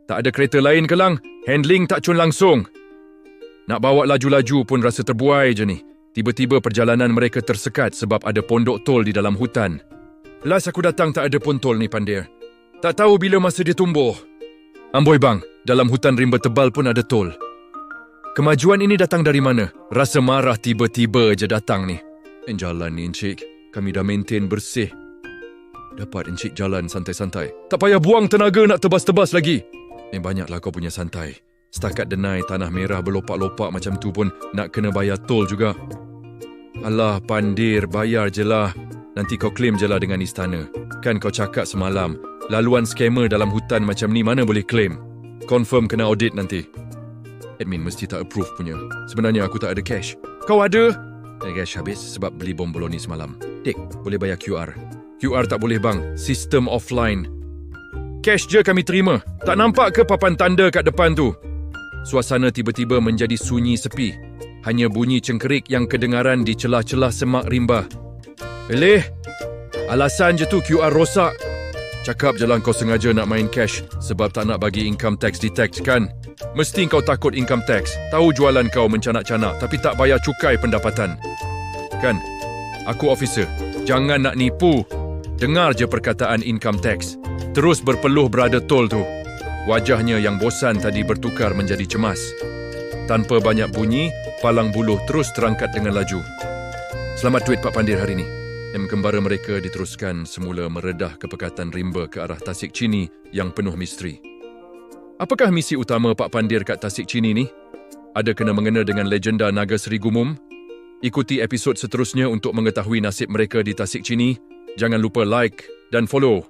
Tak ada kereta lain ke lang? Handling tak cun langsung. Nak bawa laju-laju pun rasa terbuai je ni. Tiba-tiba perjalanan mereka tersekat sebab ada pondok tol di dalam hutan. Last aku datang tak ada pun tol ni, Pandir. Tak tahu bila masa dia tumbuh. Amboi bang, dalam hutan rimba tebal pun ada tol. Kemajuan ini datang dari mana? Rasa marah tiba-tiba je datang ni. Jalan ni, Encik. Kami dah maintain bersih. Dapat Encik jalan santai-santai. Tak payah buang tenaga nak tebas-tebas lagi. Banyaklah kau punya santai. Setakat denai tanah merah berlopak-lopak macam tu pun nak kena bayar tol juga. Alah, Pandir, bayar je lah. Nanti kau claim je lah dengan istana. Kan kau cakap semalam, laluan skamer dalam hutan macam ni mana boleh claim. Confirm kena audit nanti. Admin mesti tak approve punya. Sebenarnya aku tak ada cash. Kau ada? Cash habis sebab beli bom boloni semalam. Dek, boleh bayar QR. QR tak boleh bang, sistem offline. Cash je kami terima. Tak nampak ke papan tanda kat depan tu? Suasana tiba-tiba menjadi sunyi sepi. Hanya bunyi cengkerik yang kedengaran di celah-celah semak rimba. Alasan je tu QR rosak. Cakap je lah kau sengaja nak main cash sebab tak nak bagi income tax detect kan? Mesti kau takut income tax. Tahu jualan kau mencanak-canak tapi tak bayar cukai pendapatan. Kan? Aku officer. Jangan nak nipu. Dengar je perkataan income tax. Terus berpeluh berada tol tu. Wajahnya yang bosan tadi bertukar menjadi cemas. Tanpa banyak bunyi, palang buluh terus terangkat dengan laju. Selamat duit Pak Pandir hari ni. Kembara mereka diteruskan semula meredah ke pekatan rimba ke arah Tasik Chini yang penuh misteri. Apakah misi utama Pak Pandir kat Tasik Chini ni? Ada kena mengena dengan legenda Naga Seri Gumum? Ikuti episod seterusnya untuk mengetahui nasib mereka di Tasik Chini. Jangan lupa like dan follow.